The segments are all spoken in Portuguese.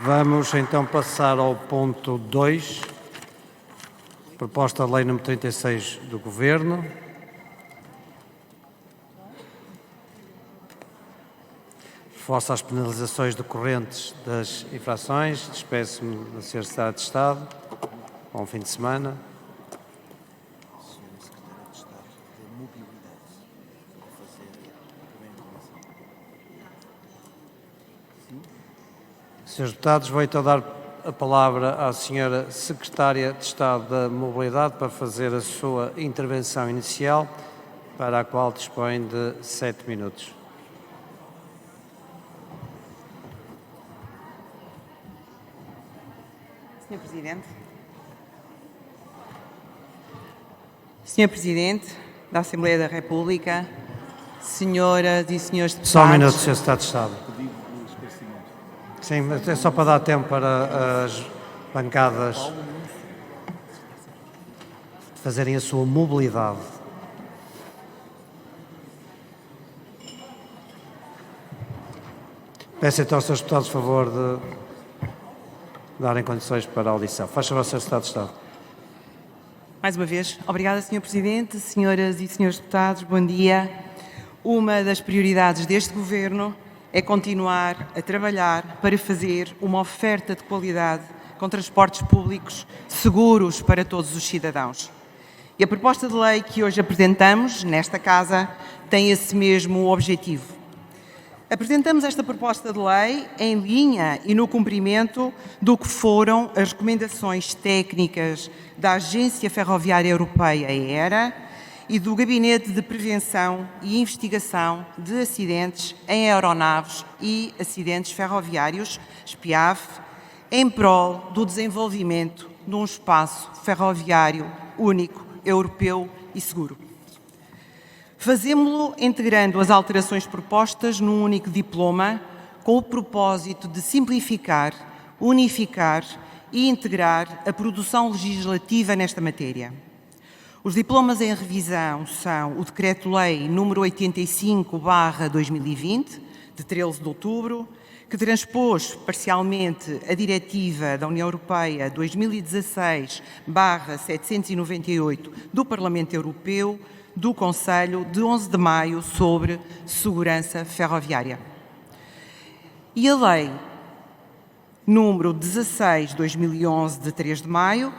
Vamos então passar ao ponto 2, proposta de lei número 36 do Governo. Reforça as penalizações decorrentes das infrações. Despeço-me da Sra. Secretária de Estado. Bom fim de semana. Senhores deputados, vou então dar a palavra à Sra. Secretária de Estado da Mobilidade para fazer a sua intervenção inicial, para a qual dispõe de 7 minutos. Senhor Presidente da Assembleia da República, senhoras e senhores deputados... Só um minuto, Sr. Secretário de Estado. Sim, é só para dar tempo para as bancadas fazerem a sua mobilidade. Peço então aos Srs. Deputados, por favor, de darem condições para a audição. Faz favor, Sr. Secretário de Estado. Mais uma vez, obrigada, Sr. Presidente, senhoras e senhores deputados, bom dia. Uma das prioridades deste Governo é continuar a trabalhar para fazer uma oferta de qualidade com transportes públicos seguros para todos os cidadãos. E a proposta de lei que hoje apresentamos nesta Casa tem esse mesmo objetivo. Apresentamos esta proposta de lei em linha e no cumprimento do que foram as recomendações técnicas da Agência Ferroviária Europeia, ERA, e do Gabinete de Prevenção e Investigação de Acidentes em Aeronaves e Acidentes Ferroviários, SPIAF, em prol do desenvolvimento de um espaço ferroviário único, europeu e seguro. Fazemo-lo integrando as alterações propostas num único diploma, com o propósito de simplificar, unificar e integrar a produção legislativa nesta matéria. Os diplomas em revisão são o Decreto-Lei número 85/2020, de 13 de outubro, que transpôs parcialmente a Diretiva da União Europeia 2016/798 do Parlamento Europeu, do Conselho de 11 de maio sobre segurança ferroviária. E a Lei número 16/2011, de 3 de maio,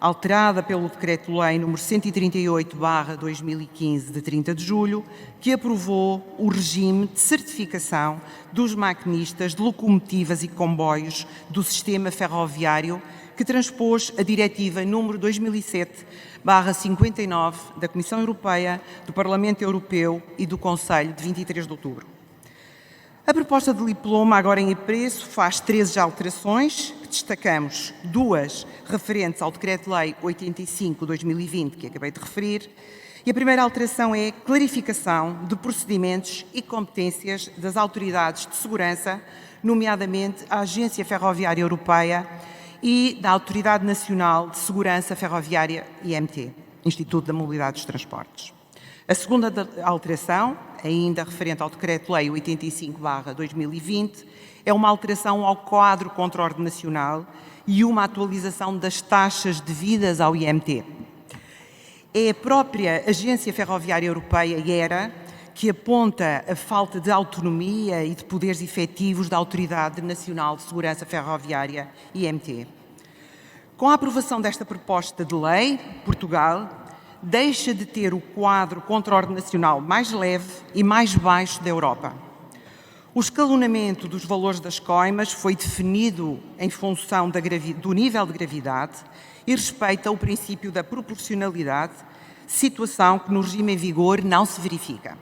alterada pelo Decreto-Lei número 138/2015, de 30 de julho, que aprovou o regime de certificação dos maquinistas de locomotivas e comboios do sistema ferroviário, que transpôs a Diretiva número 2007/59 da Comissão Europeia, do Parlamento Europeu e do Conselho, de 23 de outubro. A proposta de diploma, agora em apreço, faz 13 alterações, que destacamos 2 referentes ao Decreto-Lei 85/2020, que acabei de referir, e a primeira alteração é a clarificação de procedimentos e competências das autoridades de segurança, nomeadamente a Agência Ferroviária Europeia e da Autoridade Nacional de Segurança Ferroviária, IMT, Instituto da Mobilidade dos Transportes. A segunda alteração, ainda referente ao Decreto-Lei 85/2020, é uma alteração ao quadro contraordenacional e uma atualização das taxas devidas ao IMT. É a própria Agência Ferroviária Europeia, ERA, que aponta a falta de autonomia e de poderes efetivos da Autoridade Nacional de Segurança Ferroviária, IMT. Com a aprovação desta proposta de lei, Portugal deixa de ter o quadro contraordenacional mais leve e mais baixo da Europa. O escalonamento dos valores das coimas foi definido em função do nível de gravidade e respeita o princípio da proporcionalidade, situação que no regime em vigor não se verifica.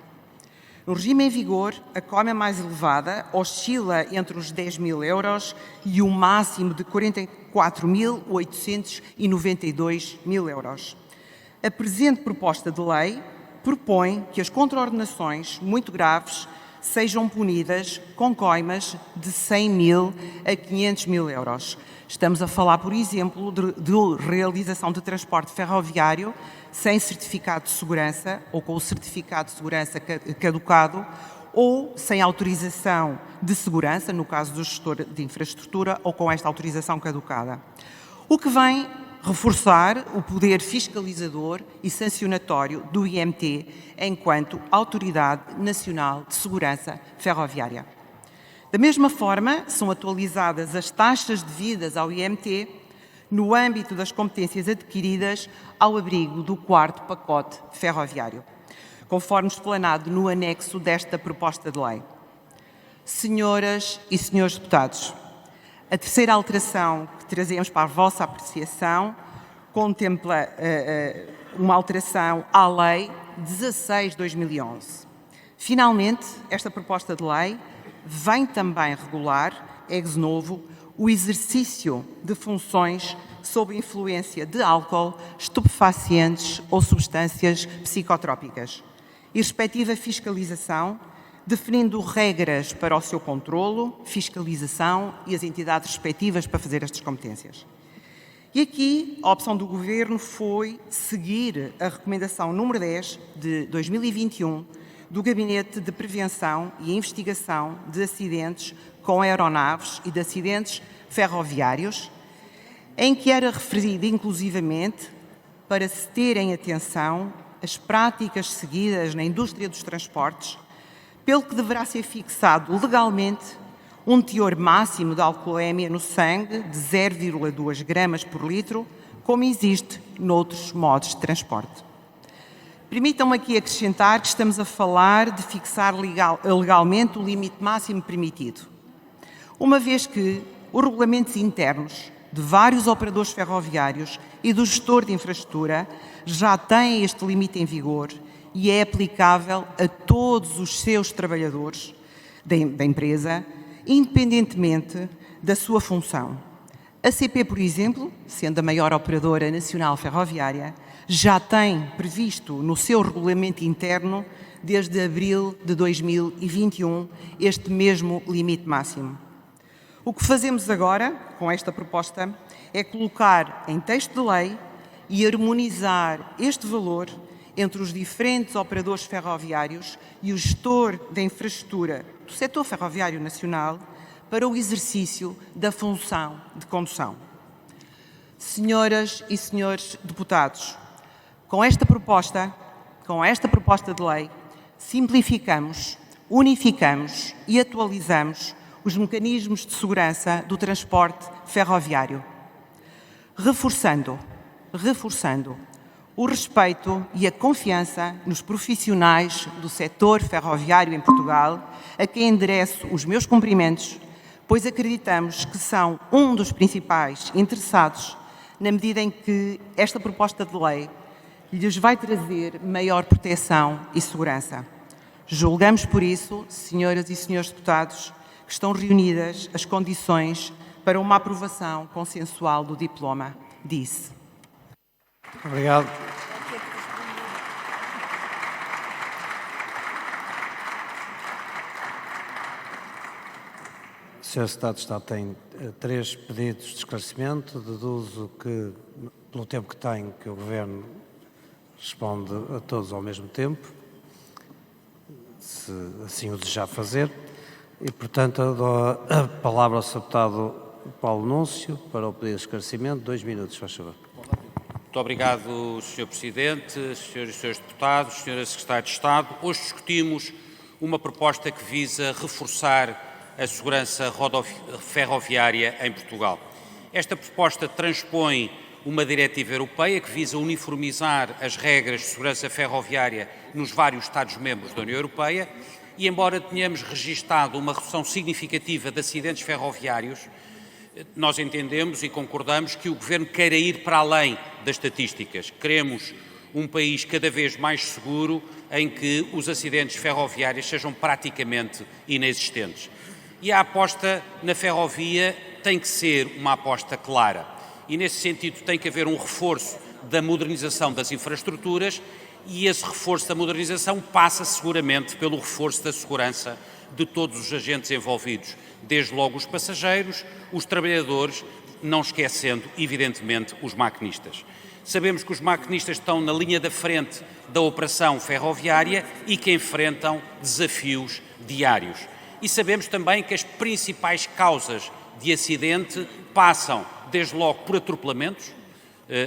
No regime em vigor, a coima mais elevada oscila entre os 10.000 euros e o máximo de 44.892 euros. A presente proposta de lei propõe que as contraordenações muito graves sejam punidas com coimas de 100.000 a 500.000 euros. Estamos a falar, por exemplo, de realização de transporte ferroviário sem certificado de segurança ou com o certificado de segurança caducado, ou sem autorização de segurança, no caso do gestor de infraestrutura, ou com esta autorização caducada. O que vem reforçar o poder fiscalizador e sancionatório do IMT enquanto Autoridade Nacional de Segurança Ferroviária. Da mesma forma, são atualizadas as taxas devidas ao IMT no âmbito das competências adquiridas ao abrigo do 4º pacote ferroviário, conforme explanado no anexo desta proposta de lei. Senhoras e senhores deputados, a terceira alteração que trazemos para a vossa apreciação contempla uma alteração à Lei 16/2011. Finalmente, esta proposta de lei vem também regular, ex novo, o exercício de funções sob influência de álcool, estupefacientes ou substâncias psicotrópicas e respectiva fiscalização, definindo regras para o seu controlo, fiscalização e as entidades respectivas para fazer estas competências. E aqui a opção do Governo foi seguir a recomendação número 10 de 2021 do Gabinete de Prevenção e Investigação de Acidentes com Aeronaves e de Acidentes Ferroviários, em que era referido inclusivamente para se terem atenção as práticas seguidas na indústria dos transportes, pelo que deverá ser fixado legalmente um teor máximo de alcoolemia no sangue de 0,2 gramas por litro, como existe noutros modos de transporte. Permitam-me aqui acrescentar que estamos a falar de fixar legalmente o limite máximo permitido, uma vez que os regulamentos internos de vários operadores ferroviários e do gestor de infraestrutura já têm este limite em vigor e é aplicável a todos os seus trabalhadores da empresa, independentemente da sua função. A CP, por exemplo, sendo a maior operadora nacional ferroviária, já tem previsto no seu regulamento interno, desde abril de 2021, este mesmo limite máximo. O que fazemos agora, com esta proposta, é colocar em texto de lei e harmonizar este valor entre os diferentes operadores ferroviários e o gestor da infraestrutura do setor ferroviário nacional para o exercício da função de condução. Senhoras e senhores deputados, com esta proposta de lei, simplificamos, unificamos e atualizamos os mecanismos de segurança do transporte ferroviário, reforçando o respeito e a confiança nos profissionais do setor ferroviário em Portugal, a quem endereço os meus cumprimentos, pois acreditamos que são um dos principais interessados na medida em que esta proposta de lei lhes vai trazer maior proteção e segurança. Julgamos, por isso, senhoras e senhores deputados, que estão reunidas as condições para uma aprovação consensual do diploma. Disse. Obrigado. O Sr. Secretário de Estado tem 3 pedidos de esclarecimento. Deduzo que, pelo tempo que tem, que o Governo responde a todos ao mesmo tempo, se assim o desejar fazer. E, portanto, dou a palavra ao Sr. Deputado Paulo Núncio para o pedido de esclarecimento. 2 minutos, faz favor. Muito obrigado, Sr. Presidente, Srs. e Srs. Deputados, Sra. Secretária de Estado. Hoje discutimos uma proposta que visa reforçar a segurança ferroviária em Portugal. Esta proposta transpõe uma diretiva europeia que visa uniformizar as regras de segurança ferroviária nos vários Estados-membros da União Europeia e, embora tenhamos registado uma redução significativa de acidentes ferroviários, nós entendemos e concordamos que o Governo queira ir para além das estatísticas. Queremos um país cada vez mais seguro em que os acidentes ferroviários sejam praticamente inexistentes. E a aposta na ferrovia tem que ser uma aposta clara. E, nesse sentido, tem que haver um reforço da modernização das infraestruturas e esse reforço da modernização passa seguramente pelo reforço da segurança de todos os agentes envolvidos, desde logo os passageiros, os trabalhadores, não esquecendo, evidentemente, os maquinistas. Sabemos que os maquinistas estão na linha da frente da operação ferroviária e que enfrentam desafios diários. E sabemos também que as principais causas de acidente passam, desde logo, por atropelamentos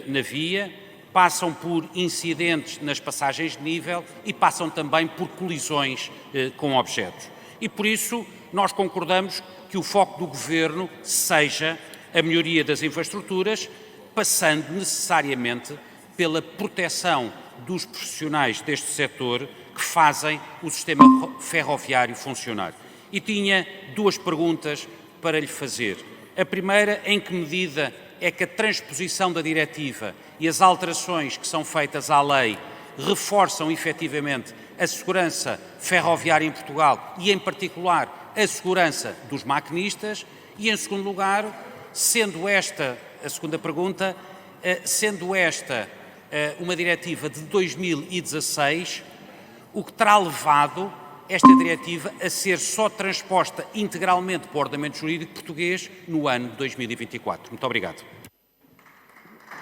na via, passam por incidentes nas passagens de nível e passam também por colisões com objetos. E por isso nós concordamos que o foco do Governo seja a melhoria das infraestruturas, passando necessariamente pela proteção dos profissionais deste setor que fazem o sistema ferroviário funcionar. E tinha duas perguntas para lhe fazer. A primeira, em que medida é que a transposição da diretiva e as alterações que são feitas à lei reforçam efetivamente a segurança ferroviária em Portugal e, em particular, a segurança dos maquinistas? E, em segundo lugar, sendo esta, a segunda pergunta, sendo esta uma diretiva de 2016, o que terá levado esta diretiva a ser só transposta integralmente para o ordenamento jurídico português no ano de 2024. Muito obrigado.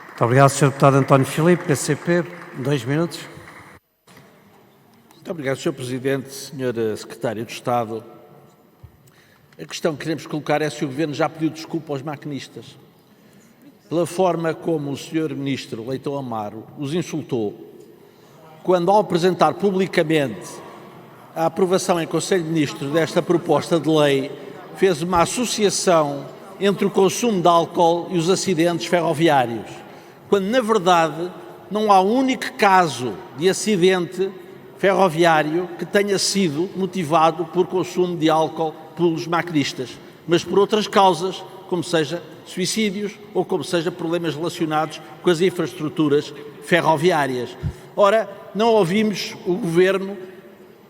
Muito obrigado, Sr. Deputado António Filipe, PCP. 2 minutos. Muito obrigado, Sr. Presidente, Sra. Secretária de Estado. A questão que queremos colocar é se o Governo já pediu desculpa aos maquinistas pela forma como o Sr. Ministro Leitão Amaro os insultou quando, ao apresentar publicamente a aprovação em Conselho de Ministros desta proposta de lei, fez uma associação entre o consumo de álcool e os acidentes ferroviários, quando, na verdade, não há um único caso de acidente ferroviário que tenha sido motivado por consumo de álcool pelos maquinistas, mas por outras causas, como seja suicídios ou como seja problemas relacionados com as infraestruturas ferroviárias. Ora, não ouvimos o Governo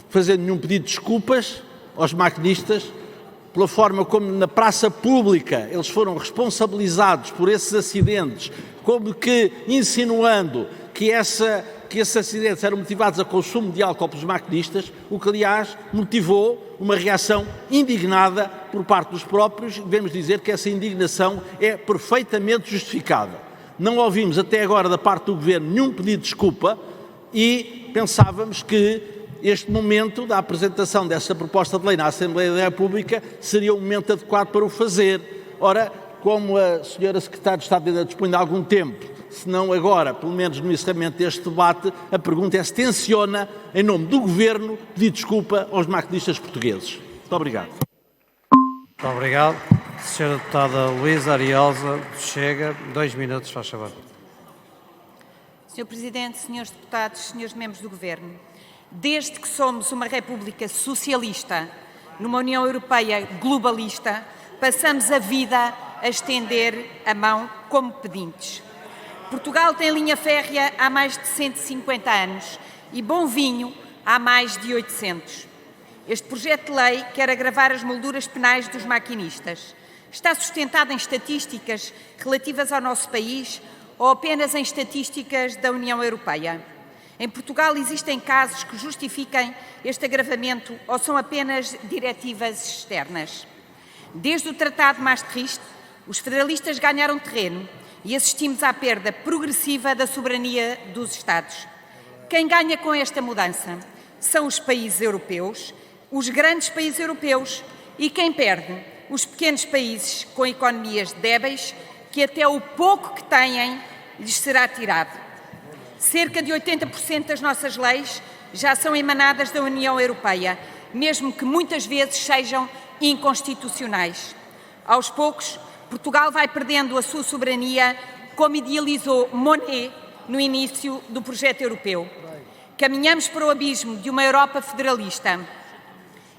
fazer nenhum pedido de desculpas aos maquinistas pela forma como na praça pública eles foram responsabilizados por esses acidentes, como que insinuando que esses acidentes eram motivados a consumo de álcool pelos maquinistas, o que, aliás, motivou uma reação indignada por parte dos próprios. Devemos dizer que essa indignação é perfeitamente justificada. Não ouvimos até agora da parte do Governo nenhum pedido de desculpa e pensávamos que este momento da apresentação desta proposta de lei na Assembleia da República seria o momento adequado para o fazer. Ora, como a Sra. Secretária de Estado ainda dispõe de algum tempo, se não agora, pelo menos no encerramento deste debate, a pergunta é se tenciona, em nome do Governo, pedir desculpa aos maquinistas portugueses. Muito obrigado. Muito obrigado. Sra. Deputada Luísa Ariosa, Chega. 2 minutos, faz favor. Sr. Presidente, Srs. Deputados, Srs. Membros do Governo, desde que somos uma República socialista, numa União Europeia globalista, passamos a vida a estender a mão como pedintes. Portugal tem linha férrea há mais de 150 anos e bom vinho há mais de 800. Este projeto de lei quer agravar as molduras penais dos maquinistas. Está sustentado em estatísticas relativas ao nosso país ou apenas em estatísticas da União Europeia? Em Portugal existem casos que justifiquem este agravamento ou são apenas diretivas externas? Desde o Tratado de Maastricht, os federalistas ganharam terreno e assistimos à perda progressiva da soberania dos Estados. Quem ganha com esta mudança são os países europeus, os grandes países europeus, e quem perde? Os pequenos países com economias débeis, que até o pouco que têm lhes será tirado. Cerca de 80% das nossas leis já são emanadas da União Europeia, mesmo que muitas vezes sejam inconstitucionais. Aos poucos, Portugal vai perdendo a sua soberania, como idealizou Monnet no início do projeto europeu. Caminhamos para o abismo de uma Europa federalista.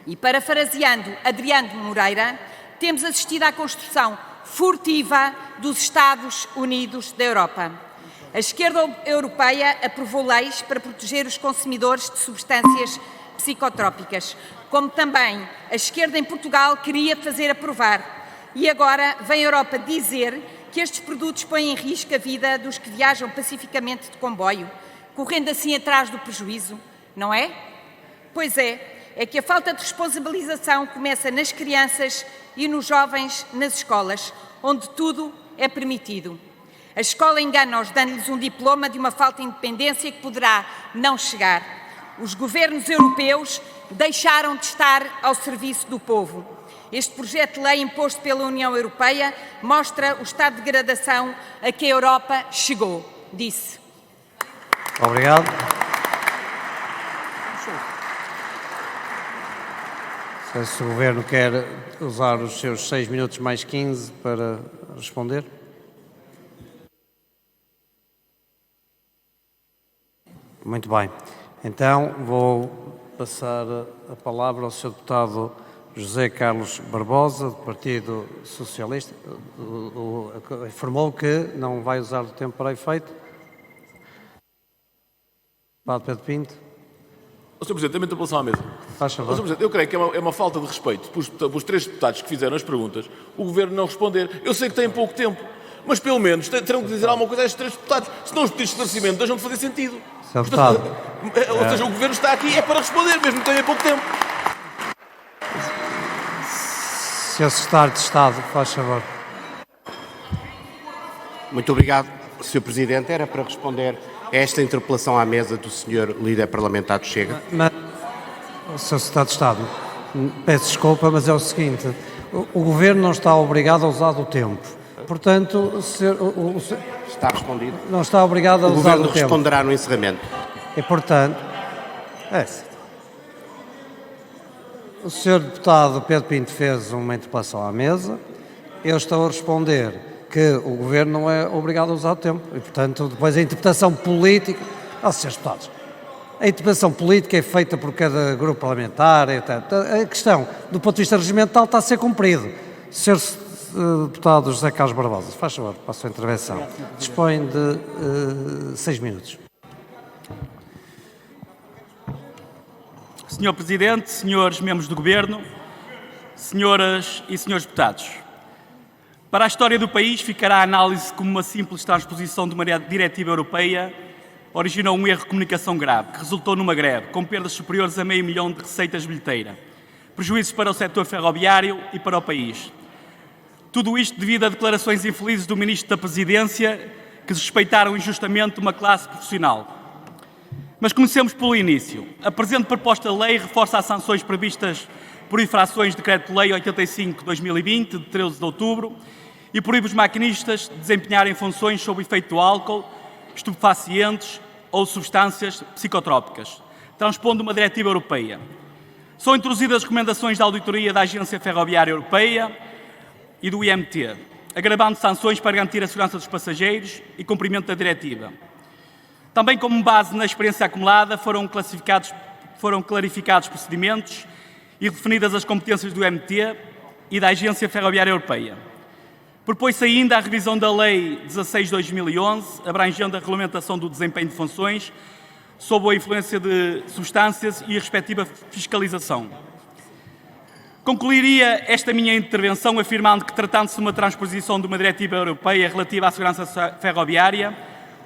E, parafraseando Adriano de Moreira, temos assistido à construção furtiva dos Estados Unidos da Europa. A esquerda europeia aprovou leis para proteger os consumidores de substâncias psicotrópicas, como também a esquerda em Portugal queria fazer aprovar. E agora vem a Europa dizer que estes produtos põem em risco a vida dos que viajam pacificamente de comboio, correndo assim atrás do prejuízo, não é? Pois é que a falta de responsabilização começa nas crianças e nos jovens nas escolas, onde tudo é permitido. A escola engana-os, dando-lhes um diploma de uma falta de independência que poderá não chegar. Os governos europeus deixaram de estar ao serviço do povo. Este projeto de lei imposto pela União Europeia mostra o estado de degradação a que a Europa chegou, disse. Obrigado. Se o Governo quer usar os seus 6 minutos mais 15 para responder. Muito bem. Então, vou passar a palavra ao Sr. Deputado José Carlos Barbosa, do Partido Socialista. Informou que não vai usar o tempo para efeito. Deputado Pedro Pinto. Sr. Presidente, tem uma interpelação à mesa. Faz favor. Sr. Presidente, eu creio que é uma falta de respeito pelos 3 deputados que fizeram as perguntas, o Governo não responder. Eu sei que tem pouco tempo, mas pelo menos terão que dizer alguma coisa a estes 3 deputados. Senão os pedidos de esclarecimento deixam de fazer sentido. Sr. Deputado. Ou seja, o Governo está aqui para responder, mesmo que tenha pouco tempo. Sr. Secretário de Estado, faz favor. Muito obrigado, Sr. Presidente. Era para responder a esta interpelação à mesa do Sr. Líder Parlamentar do Chega. Mas, Sr. Secretário de Estado, peço desculpa, mas é o seguinte, o Governo não está obrigado a usar do tempo. Portanto, Está respondido. não está obrigado a O usar Governo do tempo. responderá no encerramento. E, portanto, o Sr. Deputado Pedro Pinto fez uma interpelação à mesa. Eu estou a responder que o Governo não é obrigado a usar o tempo. E, portanto, depois a interpretação política... Srs. Deputados, a interpretação política é feita por cada grupo parlamentar, etc. A questão, do ponto de vista regimental, está a ser cumprido. Sr. Deputado José Carlos Barbosa, faz favor, para a sua intervenção. Dispõe de 6 minutos. Senhor Presidente, senhores membros do Governo, senhoras e senhores deputados, para a história do país ficará a análise como uma simples transposição de uma diretiva europeia originou um erro de comunicação grave, que resultou numa greve, com perdas superiores a $500 000 de receitas de bilheteira, prejuízos para o setor ferroviário e para o país. Tudo isto devido a declarações infelizes do Ministro da Presidência, que desrespeitaram injustamente uma classe profissional. Mas comecemos pelo início. A presente proposta de lei reforça as sanções previstas por infrações de Decreto-Lei 85/2020, de 13 de outubro, e proíbe os maquinistas de desempenharem funções sob efeito do álcool, estupefacientes ou substâncias psicotrópicas, transpondo uma diretiva europeia. São introduzidas recomendações da auditoria da Agência Ferroviária Europeia e do IMT, agravando sanções para garantir a segurança dos passageiros e cumprimento da diretiva. Também, como base na experiência acumulada, foram clarificados procedimentos e definidas as competências do IMT e da Agência Ferroviária Europeia. Propôs-se ainda a revisão da Lei 16/2011, abrangendo a regulamentação do desempenho de funções sob a influência de substâncias e a respectiva fiscalização. Concluiria esta minha intervenção afirmando que, tratando-se de uma transposição de uma diretiva europeia relativa à segurança ferroviária,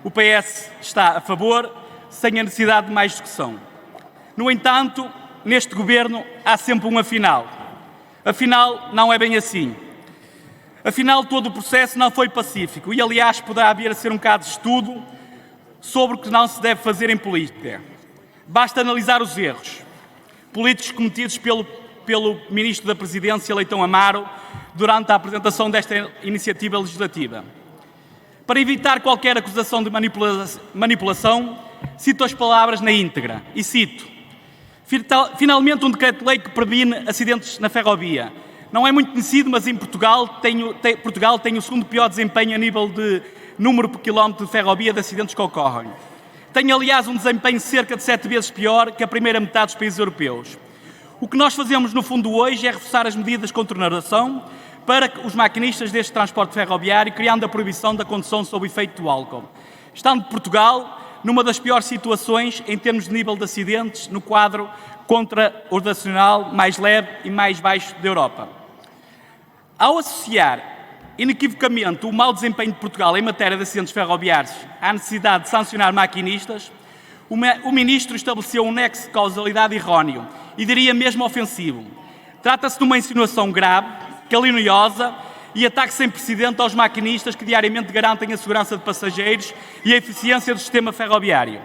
o PS está a favor, sem a necessidade de mais discussão. No entanto, neste Governo há sempre um afinal. Afinal, não é bem assim. Afinal, todo o processo não foi pacífico e, aliás, poderá vir a ser um caso de estudo sobre o que não se deve fazer em política. Basta analisar os erros políticos cometidos pelo Ministro da Presidência, Leitão Amaro, durante a apresentação desta iniciativa legislativa. Para evitar qualquer acusação de manipulação, cito as palavras na íntegra e cito: finalmente um decreto-lei que previne acidentes na ferrovia. Não é muito conhecido, mas em Portugal tem o segundo pior desempenho a nível de número por quilómetro de ferrovia de acidentes que ocorrem. Tem, aliás, um desempenho cerca de 7 vezes pior que a primeira metade dos países europeus. O que nós fazemos, no fundo, hoje é reforçar as medidas de contornação para os maquinistas deste transporte ferroviário, criando a proibição da condução sob efeito do álcool. Estando Portugal numa das piores situações em termos de nível de acidentes no quadro contra-ordenacional mais leve e mais baixo da Europa. Ao associar inequivocamente o mau desempenho de Portugal em matéria de acidentes ferroviários à necessidade de sancionar maquinistas, o Ministro estabeleceu um nexo de causalidade erróneo e diria mesmo ofensivo. Trata-se de uma insinuação grave, caluniosa e ataque sem precedente aos maquinistas que diariamente garantem a segurança de passageiros e a eficiência do sistema ferroviário.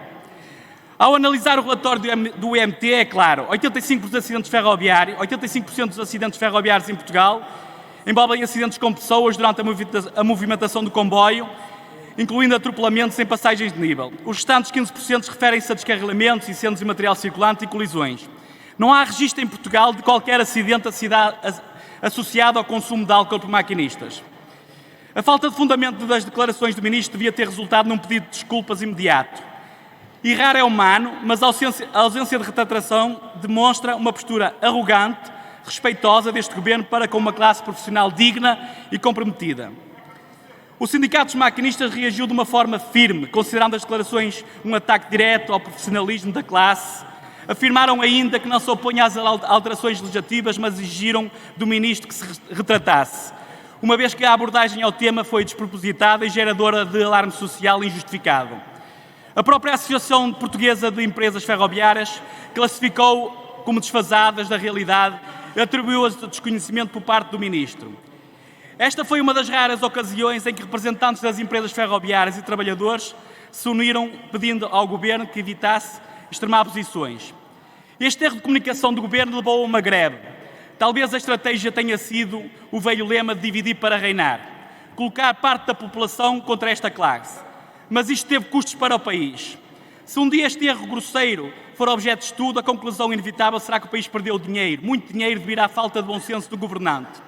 Ao analisar o relatório do IMT, é claro, 85% dos acidentes ferroviários em Portugal envolvem acidentes com pessoas durante a movimentação do comboio, incluindo atropelamentos em passagens de nível. Os restantes 15% referem-se a descarrilamentos, incêndios de material circulante e colisões. Não há registro em Portugal de qualquer acidente associado ao consumo de álcool por maquinistas. A falta de fundamento das declarações do Ministro devia ter resultado num pedido de desculpas imediato. Errar é humano, mas a ausência de retratação demonstra uma postura arrogante, respeitosa deste Governo para com uma classe profissional digna e comprometida. O Sindicato dos Maquinistas reagiu de uma forma firme, considerando as declarações um ataque direto ao profissionalismo da classe. Afirmaram ainda que não se opõem às alterações legislativas, mas exigiram do Ministro que se retratasse, uma vez que a abordagem ao tema foi despropositada e geradora de alarme social injustificado. A própria Associação Portuguesa de Empresas Ferroviárias classificou como desfasadas da realidade e atribuiu-as de desconhecimento por parte do Ministro. Esta foi uma das raras ocasiões em que representantes das empresas ferroviárias e trabalhadores se uniram pedindo ao Governo que evitasse extremar posições. Este erro de comunicação do Governo levou a uma greve. Talvez a estratégia tenha sido o velho lema de dividir para reinar, colocar parte da população contra esta classe. Mas isto teve custos para o país. Se um dia este erro grosseiro for objeto de estudo, a conclusão inevitável será que o país perdeu dinheiro, muito dinheiro devido à falta de bom senso do governante.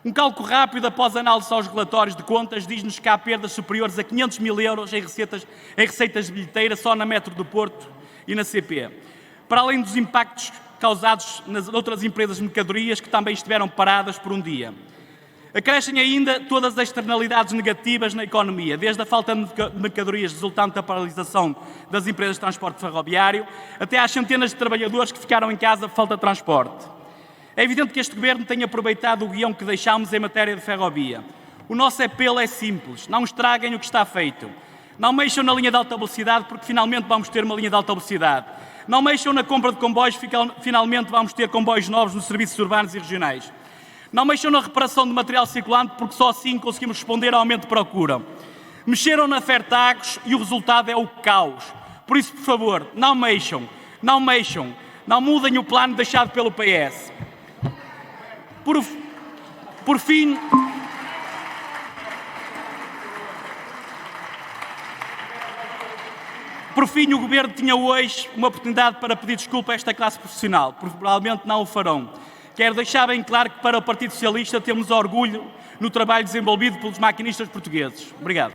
Um cálculo rápido após análise aos relatórios de contas diz-nos que há perdas superiores a 500 mil euros em receitas de bilheteira só na Metro do Porto e na CP, para além dos impactos causados nas outras empresas de mercadorias que também estiveram paradas por um dia. Acrescem ainda todas as externalidades negativas na economia, desde a falta de mercadorias resultante da paralisação das empresas de transporte ferroviário, até às centenas de trabalhadores que ficaram em casa por falta de transporte. É evidente que este Governo tem aproveitado o guião que deixámos em matéria de ferrovia. O nosso apelo é simples: não estraguem o que está feito. Não mexam na linha de alta velocidade, porque finalmente vamos ter uma linha de alta velocidade. Não mexam na compra de comboios, finalmente vamos ter comboios novos nos serviços urbanos e regionais. Não mexam na reparação de material circulante, porque só assim conseguimos responder ao aumento de procura. Mexeram na Fertagos e o resultado é o caos. Por isso, por favor, não mexam, não mudem o plano deixado pelo PS. Por fim, o Governo tinha hoje uma oportunidade para pedir desculpa a esta classe profissional, provavelmente não o farão. Quero deixar bem claro que para o Partido Socialista temos orgulho no trabalho desenvolvido pelos maquinistas portugueses. Obrigado.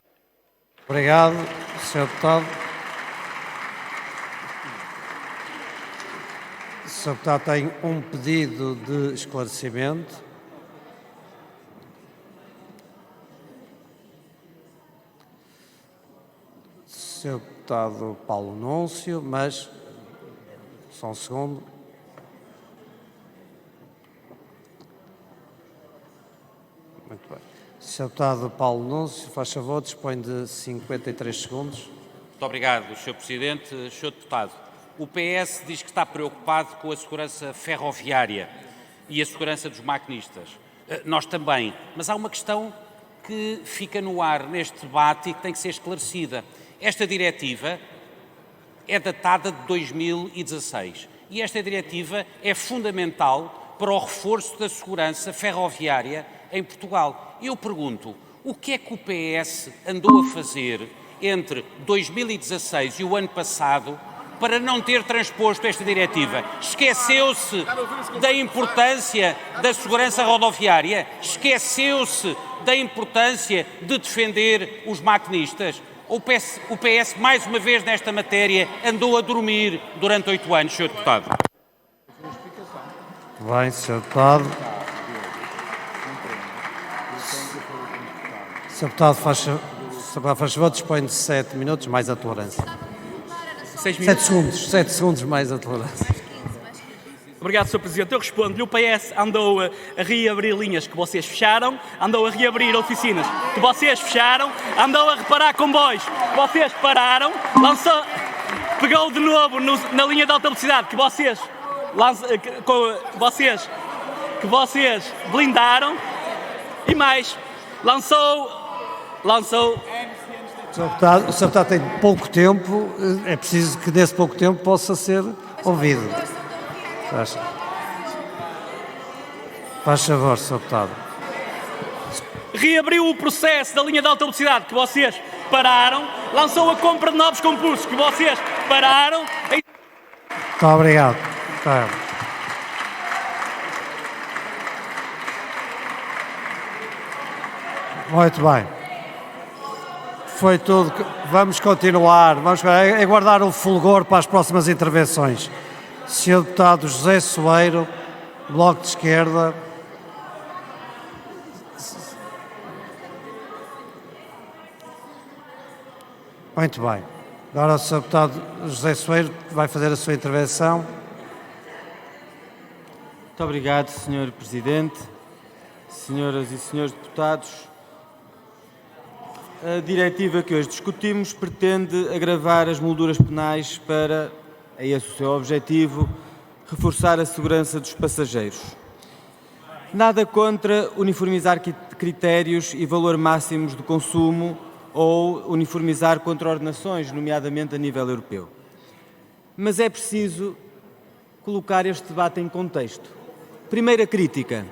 Obrigado, Sr. Deputado. O Sr. Deputado tem um pedido de esclarecimento. Sr. Deputado Paulo Núncio, mas só um segundo. Muito bem. Sr. Deputado Paulo Núncio, faz favor, dispõe de 53 segundos. Muito obrigado, Sr. Presidente. Sr. Deputado, o PS diz que está preocupado com a segurança ferroviária e a segurança dos maquinistas. Nós também. Mas há uma questão que fica no ar neste debate e que tem que ser esclarecida. Esta diretiva é datada de 2016 e esta diretiva é fundamental para o reforço da segurança ferroviária em Portugal. Eu pergunto, o que é que o PS andou a fazer entre 2016 e o ano passado para não ter transposto esta diretiva? Esqueceu-se da importância da segurança rodoviária? Esqueceu-se da importância de defender os maquinistas? O PS, mais uma vez nesta matéria, andou a dormir durante 8 anos, Sr. Deputado? Bem, Sr. Deputado. Sr. Deputado, faz favor, dispõe de 7 minutos mais a tolerância. 7 segundos mais a tolerância. Obrigado, Sr. Presidente. Eu respondo-lhe. O PS andou a reabrir linhas que vocês fecharam, andou a reabrir oficinas que vocês fecharam, andou a reparar comboios que vocês pararam, pegou de novo na linha de alta velocidade que vocês blindaram e mais, lançou O Sr. Deputado tem pouco tempo, é preciso que nesse pouco tempo possa ser ouvido. Faz favor, Sr. Deputado. Reabriu o processo da linha de alta velocidade que vocês pararam, lançou a compra de novos concursos que vocês pararam. Muito obrigado. Muito bem. Foi tudo. Vamos continuar. Vamos aguardar o fulgor para as próximas intervenções. Sr. Deputado José Soeiro, Bloco de Esquerda. Muito bem. Agora o Sr. Deputado José Soeiro vai fazer a sua intervenção. Muito obrigado, Sr. Presidente. Senhoras e senhores deputados, a diretiva que hoje discutimos pretende agravar as molduras penais para, é esse o seu objetivo, reforçar a segurança dos passageiros. Nada contra uniformizar critérios e valor máximos de consumo ou uniformizar contraordenações, nomeadamente a nível europeu. Mas é preciso colocar este debate em contexto. Primeira crítica.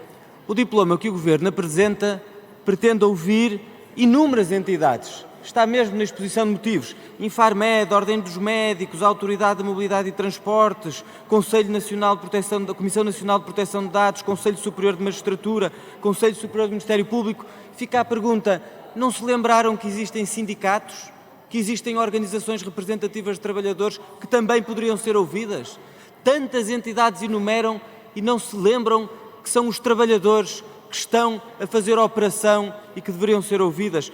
O diploma que o Governo apresenta pretende ouvir inúmeras entidades. Está mesmo na exposição de motivos. Infarmed, Ordem dos Médicos, Autoridade da Mobilidade e Transportes, Conselho Nacional de Proteção, Comissão Nacional de Proteção de Dados, Conselho Superior de Magistratura, Conselho Superior do Ministério Público. Fica a pergunta, não se lembraram que existem sindicatos, que existem organizações representativas de trabalhadores que também poderiam ser ouvidas? Tantas entidades enumeram e não se lembram que são os trabalhadores que estão a fazer a operação e que deveriam ser ouvidas.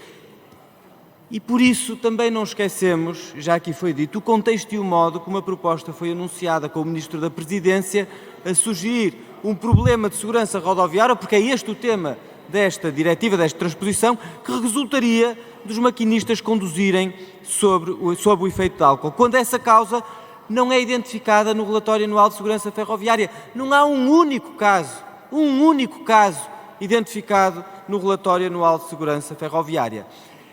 E por isso também não esquecemos, já aqui foi dito, o contexto e o modo como a proposta foi anunciada com o Ministro da Presidência a surgir um problema de segurança rodoviária, porque é este o tema desta diretiva, desta transposição, que resultaria dos maquinistas conduzirem sob o efeito de álcool, quando essa causa não é identificada no relatório anual de segurança ferroviária. Não há um único caso identificado no relatório anual de segurança ferroviária.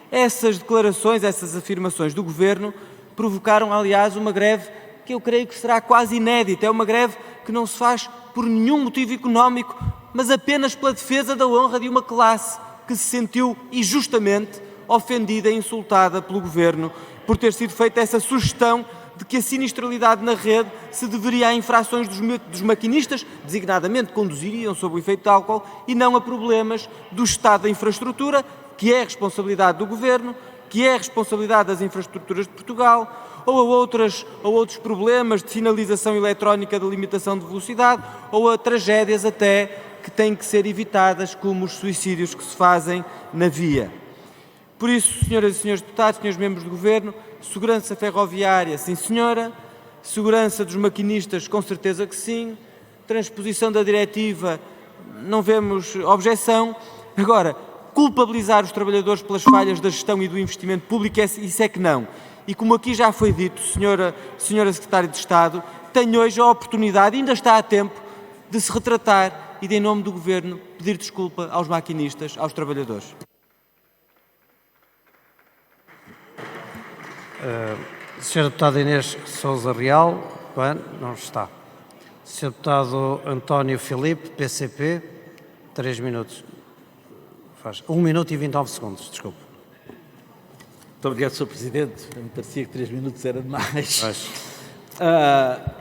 Essas declarações, essas afirmações do Governo provocaram, aliás, uma greve que eu creio que será quase inédita. É uma greve que não se faz por nenhum motivo económico, mas apenas pela defesa da honra de uma classe que se sentiu injustamente ofendida e insultada pelo Governo por ter sido feita essa sugestão de que a sinistralidade na rede se deveria a infrações dos maquinistas, designadamente conduziriam sob o efeito de álcool, e não a problemas do estado da infraestrutura, que é a responsabilidade do Governo, que é a responsabilidade das infraestruturas de Portugal, ou a outros problemas de sinalização eletrónica de limitação de velocidade, ou a tragédias até que têm que ser evitadas, como os suicídios que se fazem na via. Por isso, senhoras e senhores deputados, senhores membros do Governo, segurança ferroviária, sim senhora, segurança dos maquinistas, com certeza que sim, transposição da diretiva, não vemos objeção. Agora, culpabilizar os trabalhadores pelas falhas da gestão e do investimento público, isso é que não. E como aqui já foi dito, senhora Secretária de Estado, tem hoje a oportunidade, ainda está a tempo, de se retratar e de, em nome do Governo, pedir desculpa aos maquinistas, aos trabalhadores. Sr. Deputado Inês Sousa Real, não está. Sr. Deputado António Filipe, PCP, 3 minutos. 1 minuto e 29 segundos, desculpe. Muito obrigado, Sr. Presidente. Me parecia que 3 minutos era demais.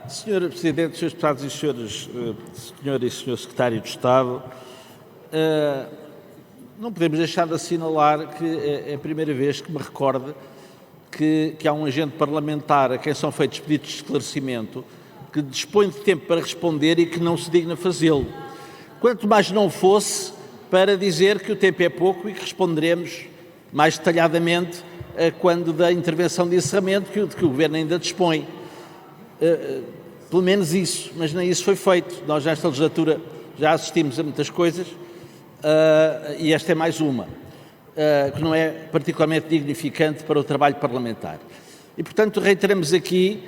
Sr. Presidente, Srs. Deputados e Sr. e Sr. Secretário de Estado, não podemos deixar de assinalar que é a primeira vez que me recordo que há um agente parlamentar a quem são feitos pedidos de esclarecimento que dispõe de tempo para responder e que não se digna fazê-lo. Quanto mais não fosse para dizer que o tempo é pouco e que responderemos mais detalhadamente quando da intervenção de encerramento que o Governo ainda dispõe. Pelo menos isso, mas nem isso foi feito. Nós nesta legislatura já assistimos a muitas coisas e esta é mais uma, que não é particularmente dignificante para o trabalho parlamentar. E, portanto, reiteramos aqui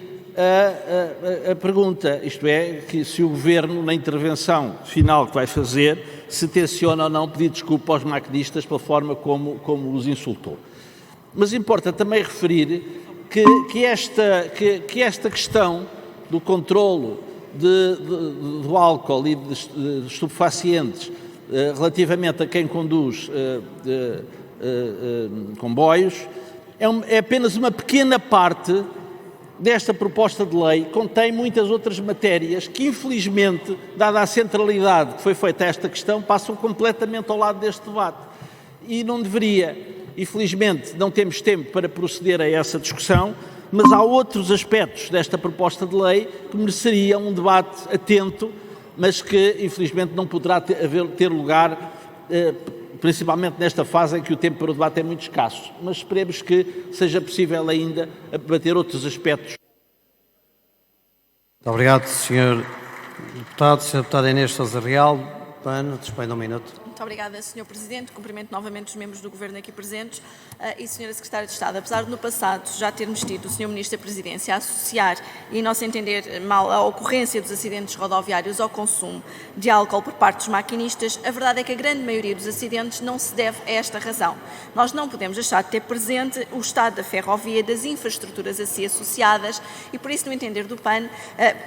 a pergunta, isto é, que se o Governo, na intervenção final que vai fazer, se tenciona ou não pedir desculpa aos maquinistas pela forma como os insultou. Mas importa também referir que esta questão do controlo do álcool e de estupefacientes relativamente a quem conduz comboios é apenas uma pequena parte desta proposta de lei. Contém muitas outras matérias que, infelizmente, dada a centralidade que foi feita a esta questão, passam completamente ao lado deste debate. E não deveria. Infelizmente, não temos tempo para proceder a essa discussão, mas há outros aspectos desta proposta de lei que mereceriam um debate atento, mas que, infelizmente, não poderá ter lugar, principalmente nesta fase em que o tempo para o debate é muito escasso. Mas esperemos que seja possível ainda abater outros aspectos. Muito obrigado, Sr. Deputado. Sr. Deputado Inês Sousa Real, PAN, dispõe de um minuto. Muito obrigada, Sr. Presidente. Cumprimento novamente os membros do Governo aqui presentes e Sra. Secretária de Estado. Apesar de no passado já termos tido o Sr. Ministro da Presidência a associar, e nosso entender mal, a ocorrência dos acidentes rodoviários ao consumo de álcool por parte dos maquinistas, a verdade é que a grande maioria dos acidentes não se deve a esta razão. Nós não podemos deixar de ter presente o estado da ferrovia, das infraestruturas a si associadas e, por isso, no entender do PAN,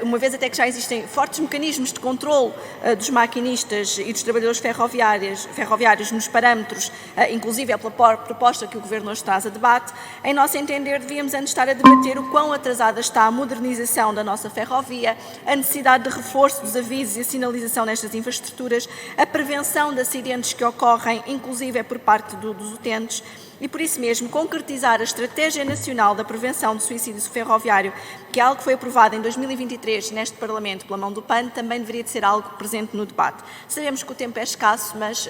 uma vez até que já existem fortes mecanismos de controle dos maquinistas e dos trabalhadores ferroviários nos parâmetros, inclusive é pela proposta que o Governo hoje traz a debate, em nosso entender devíamos antes estar a debater o quão atrasada está a modernização da nossa ferrovia, a necessidade de reforço dos avisos e a sinalização nestas infraestruturas, a prevenção de acidentes que ocorrem, inclusive por parte dos utentes, e por isso mesmo concretizar a Estratégia Nacional da Prevenção do Suicídio Ferroviário, que é algo que foi aprovado em 2023 neste Parlamento pela mão do PAN, também deveria de ser algo presente no debate. Sabemos que o tempo é escasso, mas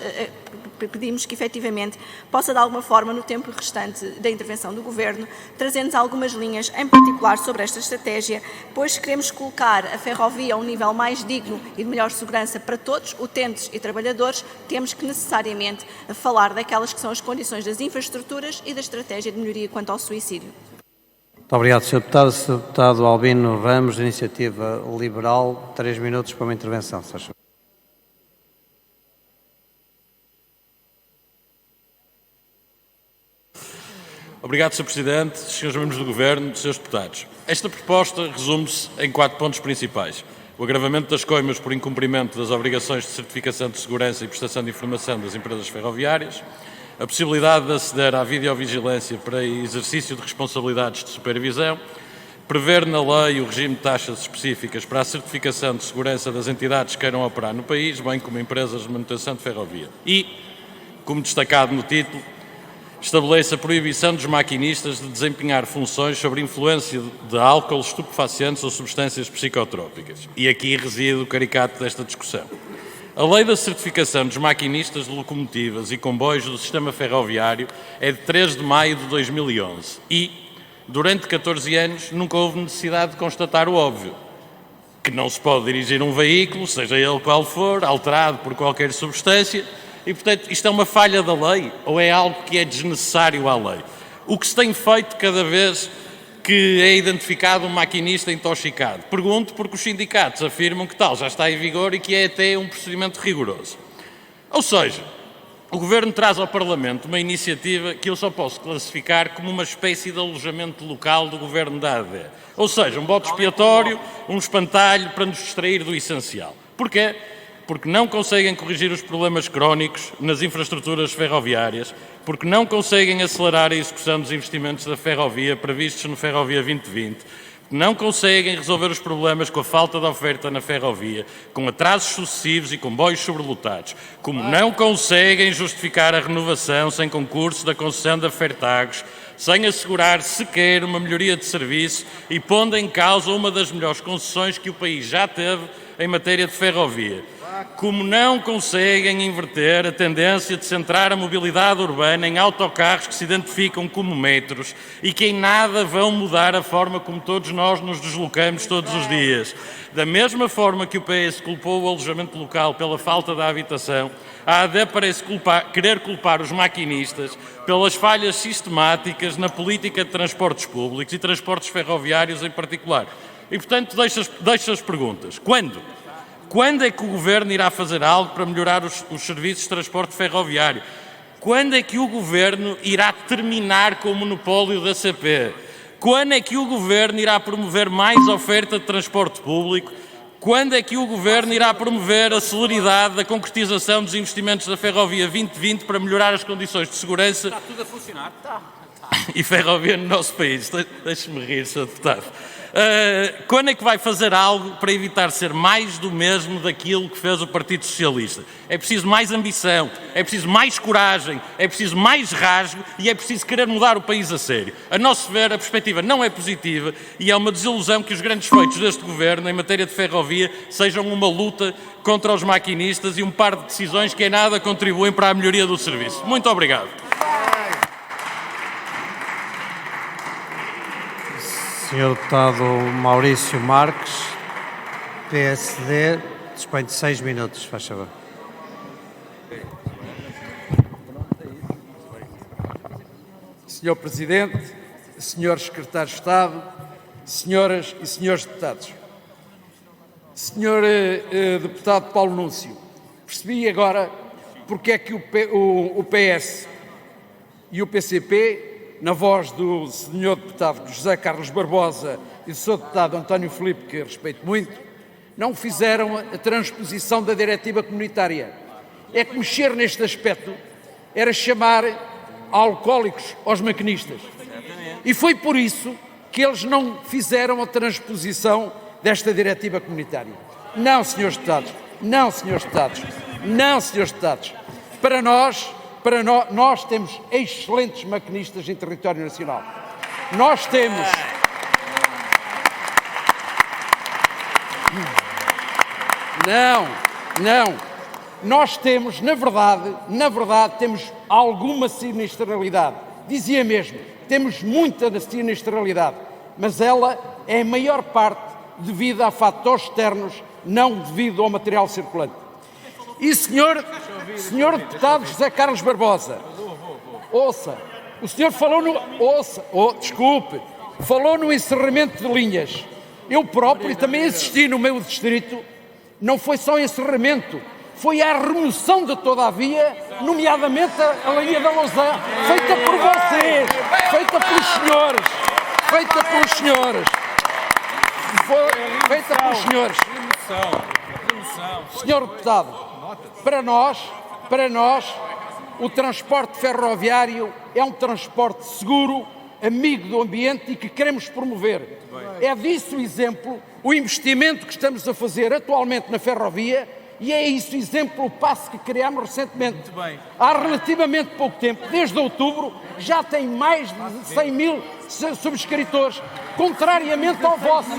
pedimos que efetivamente possa de alguma forma no tempo restante da intervenção do Governo trazer-nos algumas linhas em particular sobre esta estratégia, pois queremos colocar a ferrovia a um nível mais digno e de melhor segurança para todos, utentes e trabalhadores, temos que necessariamente falar daquelas que são as condições das infraestruturas e da estratégia de melhoria quanto ao suicídio. Muito obrigado, Sr. Deputado. Sr. Deputado Albino Ramos, da Iniciativa Liberal, 3 minutos para uma intervenção. Obrigado, Sr. Presidente, Srs. Membros do Governo, Srs. Deputados. Esta proposta resume-se em 4 pontos principais. O agravamento das coimas por incumprimento das obrigações de certificação de segurança e prestação de informação das empresas ferroviárias, a possibilidade de aceder à videovigilância para exercício de responsabilidades de supervisão, prever na lei o regime de taxas específicas para a certificação de segurança das entidades que queiram operar no país, bem como empresas de manutenção de ferrovia. E, como destacado no título, estabelece a proibição dos maquinistas de desempenhar funções sob influência de álcool, estupefacientes ou substâncias psicotrópicas. E aqui reside o caricato desta discussão. A lei da certificação dos maquinistas de locomotivas e comboios do sistema ferroviário é de 3 de maio de 2011 e, durante 14 anos, nunca houve necessidade de constatar o óbvio, que não se pode dirigir um veículo, seja ele qual for, alterado por qualquer substância, e, portanto, isto é uma falha da lei ou é algo que é desnecessário à lei? O que se tem feito cada vez que é identificado um maquinista intoxicado? Pergunto porque os sindicatos afirmam que tal já está em vigor e que é até um procedimento rigoroso. Ou seja, o Governo traz ao Parlamento uma iniciativa que eu só posso classificar como uma espécie de alojamento local do Governo da AD. Ou seja, um bode expiatório, um espantalho para nos distrair do essencial. Porquê? Porque não conseguem corrigir os problemas crónicos nas infraestruturas ferroviárias, porque não conseguem acelerar a execução dos investimentos da ferrovia previstos no Ferrovia 2020, não conseguem resolver os problemas com a falta de oferta na ferrovia, com atrasos sucessivos e comboios sobrelotados, como não conseguem justificar a renovação sem concurso da concessão da Fertagos, sem assegurar sequer uma melhoria de serviço e pondo em causa uma das melhores concessões que o país já teve em matéria de ferrovia. Como não conseguem inverter a tendência de centrar a mobilidade urbana em autocarros que se identificam como metros e que em nada vão mudar a forma como todos nós nos deslocamos todos os dias. Da mesma forma que o PS culpou o alojamento local pela falta de habitação, a AD parece querer culpar os maquinistas pelas falhas sistemáticas na política de transportes públicos e transportes ferroviários em particular. E, portanto, deixo as perguntas. Quando? Quando é que o Governo irá fazer algo para melhorar os serviços de transporte ferroviário? Quando é que o Governo irá terminar com o monopólio da CP? Quando é que o Governo irá promover mais oferta de transporte público? Quando é que o Governo irá promover a celeridade da concretização dos investimentos da Ferrovia 2020 para melhorar as condições de segurança? Está tudo a funcionar? E ferrovia no nosso país. Deixe-me rir, Sr. Deputado. Quando é que vai fazer algo para evitar ser mais do mesmo daquilo que fez o Partido Socialista? É preciso mais ambição, é preciso mais coragem, é preciso mais rasgo e é preciso querer mudar o país a sério. A nosso ver, a perspectiva não é positiva e é uma desilusão que os grandes feitos deste Governo em matéria de ferrovia sejam uma luta contra os maquinistas e um par de decisões que em nada contribuem para a melhoria do serviço. Muito obrigado. Senhor Deputado Maurício Marques, PSD, dispõe de 6 minutos, faz favor. Senhor Presidente, Senhores Secretários de Estado, Senhoras e Senhores Deputados. Senhor Deputado Paulo Núncio, percebi agora porque é que o PS e o PCP, na voz do Sr. Deputado José Carlos Barbosa e do Sr. Deputado António Filipe, que respeito muito, não fizeram a transposição da diretiva comunitária. É que mexer neste aspecto era chamar alcoólicos aos maquinistas. E foi por isso que eles não fizeram a transposição desta diretiva comunitária. Não, senhores deputados, não, senhores deputados, não, senhores deputados. Para nós temos excelentes maquinistas em território nacional. Nós temos... Não. Nós temos, na verdade, temos alguma sinistralidade. Dizia mesmo, temos muita sinistralidade, mas ela é em maior parte devido a fatores externos, não devido ao material circulante. E senhor Deputado José Carlos Barbosa, ouça, o senhor falou falou no encerramento de linhas. Eu próprio também assisti no meu distrito, não foi só encerramento, foi a remoção de toda a via, nomeadamente a linha da Lousã, feita por vocês, feita pelos senhores. Senhor Deputado, para nós, o transporte ferroviário é um transporte seguro, amigo do ambiente e que queremos promover. É disso o exemplo, o investimento que estamos a fazer atualmente na ferrovia e é isso o exemplo, o passo que criámos recentemente. Há relativamente pouco tempo, desde outubro, já tem mais de 100 mil subscritores, contrariamente ao vosso.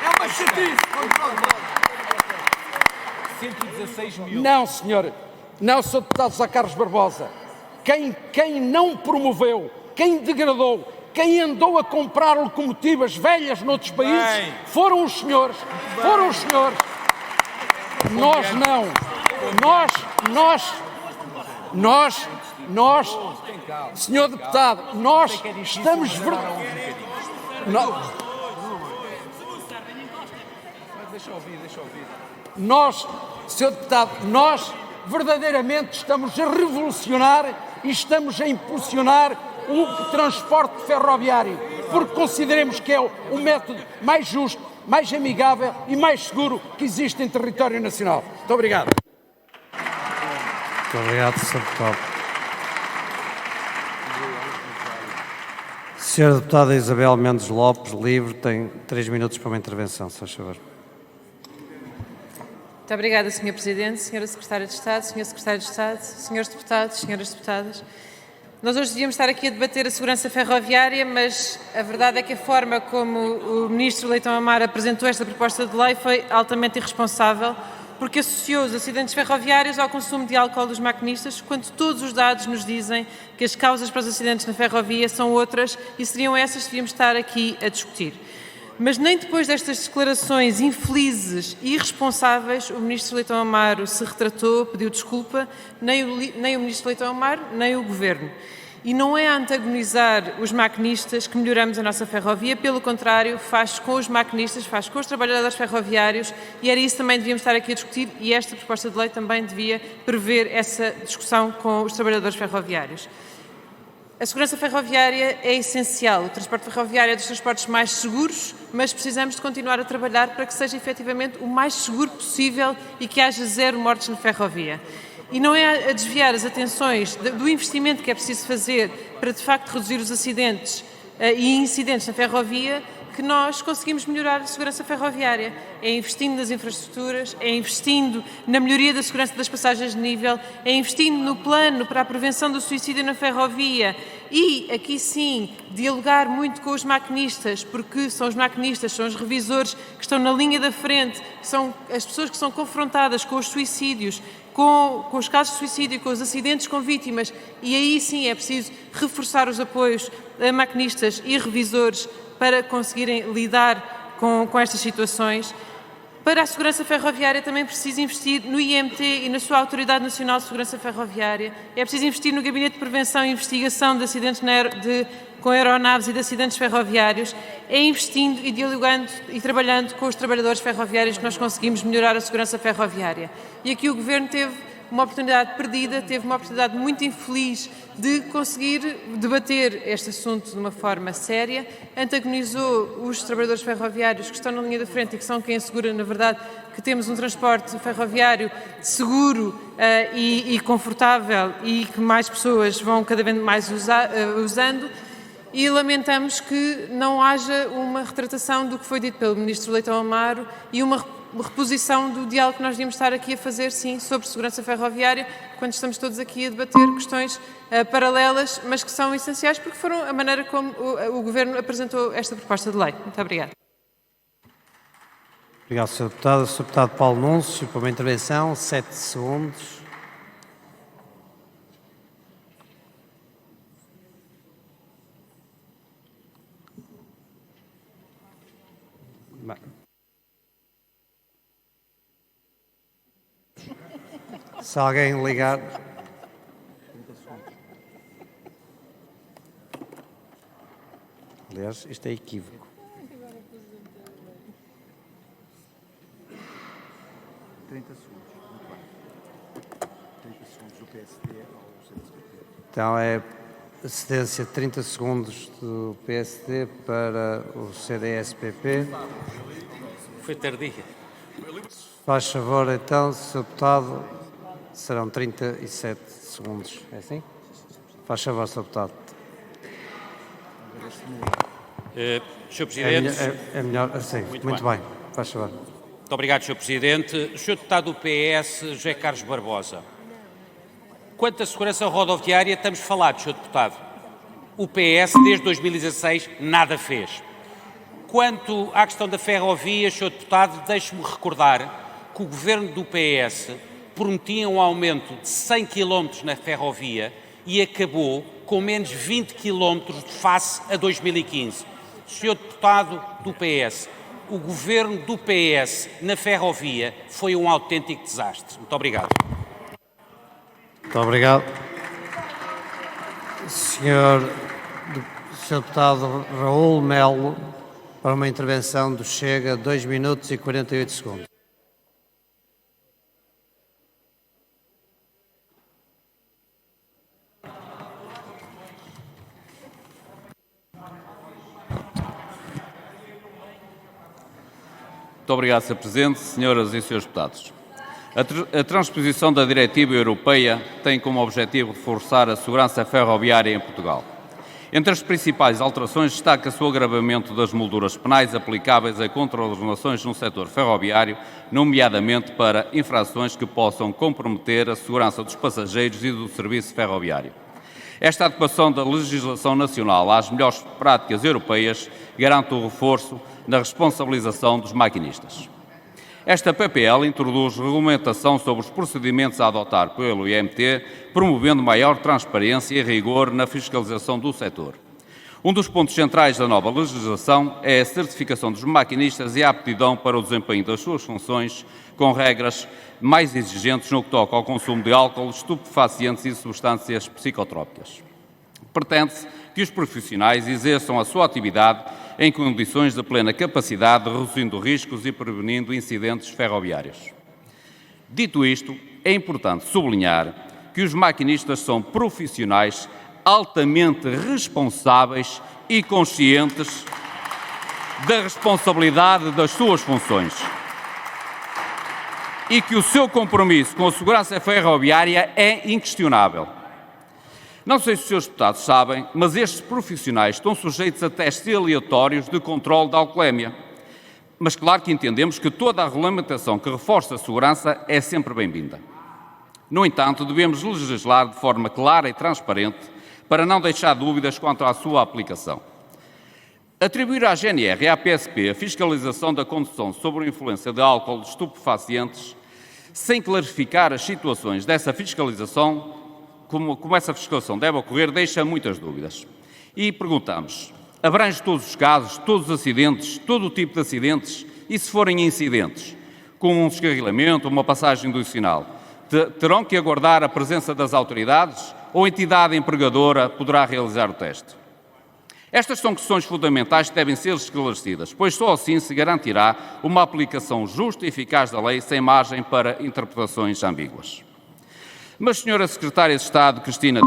É uma chatice! 116 mil. Não, senhor. Não, Sr. Deputado José Carlos Barbosa. Quem não promoveu, quem degradou, quem andou a comprar locomotivas velhas noutros países, foram os senhores. Nós não. Nós, senhor deputado, nós estamos... Deixa eu ouvir. Nós, senhor deputado, nós verdadeiramente estamos a revolucionar e estamos a impulsionar o transporte ferroviário, porque consideramos que é o método mais justo, mais amigável e mais seguro que existe em território nacional. Muito obrigado. Muito obrigado, Sr. Deputado. Sra. Deputada Isabel Mendes Lopes, livre, tem 3 minutos para uma intervenção, se faz favor. Muito obrigada, Sr. Presidente, Sra. Secretária de Estado, Sr. Secretário de Estado, Srs. Deputados, Sras. Deputadas. Nós hoje devíamos estar aqui a debater a segurança ferroviária, mas a verdade é que a forma como o Ministro Leitão Amar apresentou esta proposta de lei foi altamente irresponsável, porque associou os acidentes ferroviários ao consumo de álcool dos maquinistas, quando todos os dados nos dizem que as causas para os acidentes na ferrovia são outras e seriam essas que devíamos estar aqui a discutir. Mas nem depois destas declarações infelizes e irresponsáveis, o Ministro Leitão Amaro se retratou, pediu desculpa, nem o Ministro Leitão Amaro, nem o Governo. E não é a antagonizar os maquinistas que melhoramos a nossa ferrovia, pelo contrário, faz com os maquinistas, faz com os trabalhadores ferroviários, e era isso também que devíamos estar aqui a discutir, e esta proposta de lei também devia prever essa discussão com os trabalhadores ferroviários. A segurança ferroviária é essencial. O transporte ferroviário é dos transportes mais seguros, mas precisamos de continuar a trabalhar para que seja efetivamente o mais seguro possível e que haja 0 mortes na ferrovia. E não é a desviar as atenções do investimento que é preciso fazer para, de facto, reduzir os acidentes e incidentes na ferrovia que nós conseguimos melhorar a segurança ferroviária. É investindo nas infraestruturas, é investindo na melhoria da segurança das passagens de nível, é investindo no plano para a prevenção do suicídio na ferrovia e, aqui sim, dialogar muito com os maquinistas, porque são os maquinistas, são os revisores que estão na linha da frente, são as pessoas que são confrontadas com os suicídios, com os casos de suicídio, com os acidentes com vítimas, e aí sim é preciso reforçar os apoios a maquinistas e revisores para conseguirem lidar com estas situações. Para a segurança ferroviária também é preciso investir no IMT e na sua Autoridade Nacional de Segurança Ferroviária. É preciso investir no Gabinete de Prevenção e Investigação de acidentes com aeronaves e de acidentes ferroviários. É investindo e dialogando e trabalhando com os trabalhadores ferroviários que nós conseguimos melhorar a segurança ferroviária. E aqui o Governo teve uma oportunidade perdida, teve uma oportunidade muito infeliz de conseguir debater este assunto de uma forma séria, antagonizou os trabalhadores ferroviários que estão na linha da frente e que são quem assegura, na verdade, que temos um transporte ferroviário seguro e confortável e que mais pessoas vão cada vez mais usando, e lamentamos que não haja uma retratação do que foi dito pelo Ministro Leitão Amaro e uma reposição do diálogo que nós devíamos estar aqui a fazer, sim, sobre segurança ferroviária, quando estamos todos aqui a debater questões paralelas, mas que são essenciais porque foram a maneira como o Governo apresentou esta proposta de lei. Muito obrigada. Obrigado, Sr. Deputado. O Sr. Deputado Paulo Núncio, para uma intervenção, 7 segundos. Se alguém ligar... Aliás, isto é equívoco. 30 segundos. 30 segundos do PSD ao CDS-PP. Então é a cedência de 30 segundos do PSD para o CDS-PP. Foi tardia. Faz favor, então, Sr. Deputado, serão 37 segundos. É assim? Faz favor, Sr. Deputado. Sr. Presidente. É melhor assim. Muito bem. Faz favor. Muito obrigado, Sr. Presidente. Sr. Deputado do PS, José Carlos Barbosa. Quanto à segurança rodoviária, estamos falados, Sr. Deputado. O PS, desde 2016, nada fez. Quanto à questão da ferrovia, Sr. Deputado, deixe-me recordar que o Governo do PS prometia um aumento de 100 km na ferrovia e acabou com menos 20 km face a 2015. Sr. Deputado do PS, o Governo do PS na ferrovia foi um autêntico desastre. Muito obrigado. Muito obrigado. Sr. Deputado Raul Melo, para uma intervenção do Chega, 2 minutos e 48 segundos. Muito obrigado, Sr. Presidente, senhoras e senhores deputados. A transposição da Diretiva Europeia tem como objetivo reforçar a segurança ferroviária em Portugal. Entre as principais alterações destaca-se o agravamento das molduras penais aplicáveis a contraordenações no setor ferroviário, nomeadamente para infrações que possam comprometer a segurança dos passageiros e do serviço ferroviário. Esta adequação da legislação nacional às melhores práticas europeias garante o reforço na responsabilização dos maquinistas. Esta PPL introduz regulamentação sobre os procedimentos a adotar pelo IMT, promovendo maior transparência e rigor na fiscalização do setor. Um dos pontos centrais da nova legislação é a certificação dos maquinistas e a aptidão para o desempenho das suas funções, com regras mais exigentes no que toca ao consumo de álcool, estupefacientes e substâncias psicotrópicas. Pretende-se que os profissionais exerçam a sua atividade em condições de plena capacidade, reduzindo riscos e prevenindo incidentes ferroviários. Dito isto, é importante sublinhar que os maquinistas são profissionais altamente responsáveis e conscientes da responsabilidade das suas funções e que o seu compromisso com a segurança ferroviária é inquestionável. Não sei se os senhores deputados sabem, mas estes profissionais estão sujeitos a testes aleatórios de controle da alcoolemia. Mas claro que entendemos que toda a regulamentação que reforça a segurança é sempre bem-vinda. No entanto, devemos legislar de forma clara e transparente para não deixar dúvidas quanto à sua aplicação. Atribuir à GNR e à PSP a fiscalização da condução sob a influência de álcool de estupefacientes, sem clarificar as situações dessa fiscalização, como essa fiscalização deve ocorrer, deixa muitas dúvidas. E perguntamos, abrange todos os casos, todos os acidentes, todo o tipo de acidentes, e se forem incidentes, como um descarrilamento, uma passagem do sinal, terão que aguardar a presença das autoridades ou a entidade empregadora poderá realizar o teste? Estas são questões fundamentais que devem ser esclarecidas, pois só assim se garantirá uma aplicação justa e eficaz da lei, sem margem para interpretações ambíguas. Mas, Sra. Secretária de Estado Cristina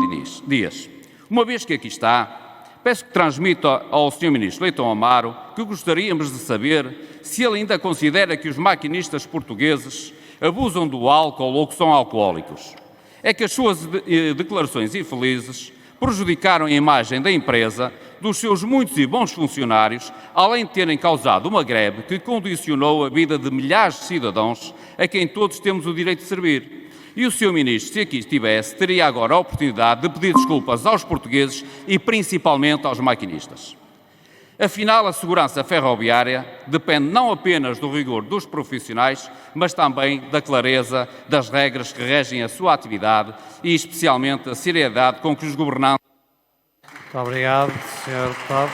Dias, uma vez que aqui está, peço que transmita ao Sr. Ministro Leitão Amaro que gostaríamos de saber se ele ainda considera que os maquinistas portugueses abusam do álcool ou que são alcoólicos. É que as suas declarações infelizes prejudicaram a imagem da empresa, dos seus muitos e bons funcionários, além de terem causado uma greve que condicionou a vida de milhares de cidadãos a quem todos temos o direito de servir. E o Sr. Ministro, se aqui estivesse, teria agora a oportunidade de pedir desculpas aos portugueses e principalmente aos maquinistas. Afinal, a segurança ferroviária depende não apenas do rigor dos profissionais, mas também da clareza das regras que regem a sua atividade e, especialmente, a seriedade com que os governantes... Muito obrigado, Sr. Deputado.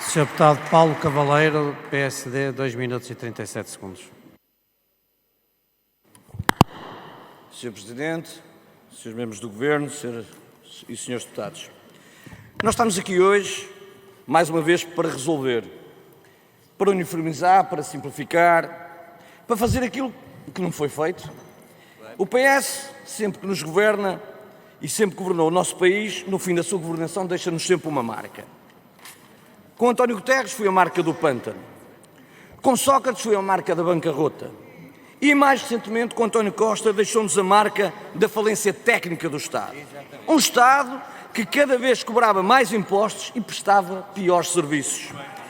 Sr. Deputado Paulo Cavaleiro, PSD, 2 minutos e 37 segundos. Sr. Presidente, Srs. Membros do Governo, Sras. e Srs. Deputados, nós estamos aqui hoje, mais uma vez, para resolver, para uniformizar, para simplificar, para fazer aquilo que não foi feito. O PS, sempre que nos governa e sempre que governou o nosso país, no fim da sua governação deixa-nos sempre uma marca. Com António Guterres foi a marca do pântano. Com Sócrates foi a marca da bancarrota. E, mais recentemente, com António Costa, deixou-nos a marca da falência técnica do Estado. Um Estado que cada vez cobrava mais impostos e prestava piores serviços.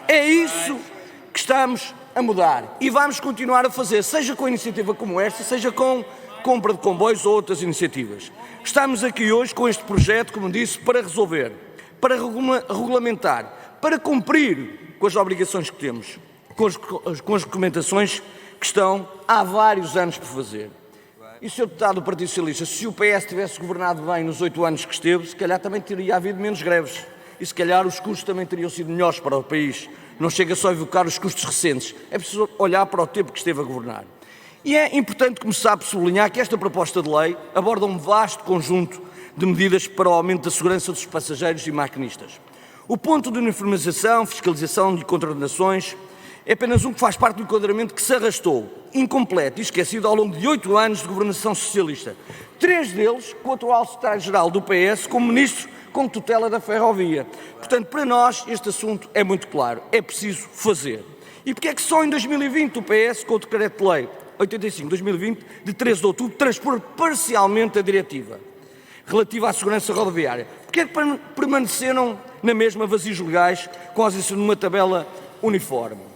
É isso que estamos a mudar e vamos continuar a fazer, seja com iniciativa como esta, seja com compra de comboios ou outras iniciativas. Estamos aqui hoje com este projeto, como disse, para resolver, para regulamentar, para cumprir com as obrigações que temos, com as recomendações que estão há vários anos por fazer. E, Sr. Deputado do Partido Socialista, se o PS tivesse governado bem nos 8 anos que esteve, se calhar também teria havido menos greves. E se calhar os custos também teriam sido melhores para o país. Não chega só a evocar os custos recentes. É preciso olhar para o tempo que esteve a governar. E é importante começar por sublinhar que esta proposta de lei aborda um vasto conjunto de medidas para o aumento da segurança dos passageiros e maquinistas. O ponto de uniformização, fiscalização e contraordenações é apenas um que faz parte do enquadramento que se arrastou, incompleto e esquecido ao longo de 8 anos de governação socialista. 3 deles com o atual secretário-geral do PS como ministro com tutela da ferrovia. Portanto, para nós este assunto é muito claro, é preciso fazer. E porque é que só em 2020 o PS, com o decreto-lei 85/2020, de 13 de outubro, transpôs parcialmente a diretiva relativa à segurança rodoviária? Porque é que permaneceram na mesma vazios legais com a ausência de uma tabela uniforme?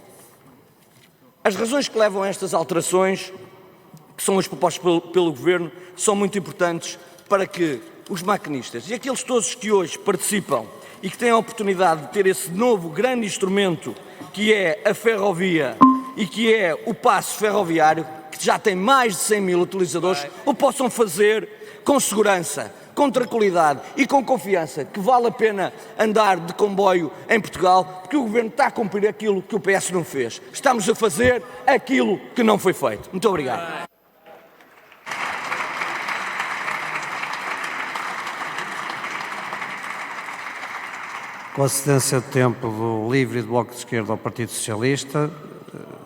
As razões que levam a estas alterações, que são as propostas pelo Governo, são muito importantes para que os maquinistas e aqueles todos que hoje participam e que têm a oportunidade de ter esse novo grande instrumento que é a ferrovia e que é o passe ferroviário, que já tem mais de 100 mil utilizadores, o possam fazer com segurança, com tranquilidade e com confiança que vale a pena andar de comboio em Portugal, porque o Governo está a cumprir aquilo que o PS não fez. Estamos a fazer aquilo que não foi feito. Muito obrigado. Com a cedência de tempo do LIVRE e do Bloco de Esquerda ao Partido Socialista,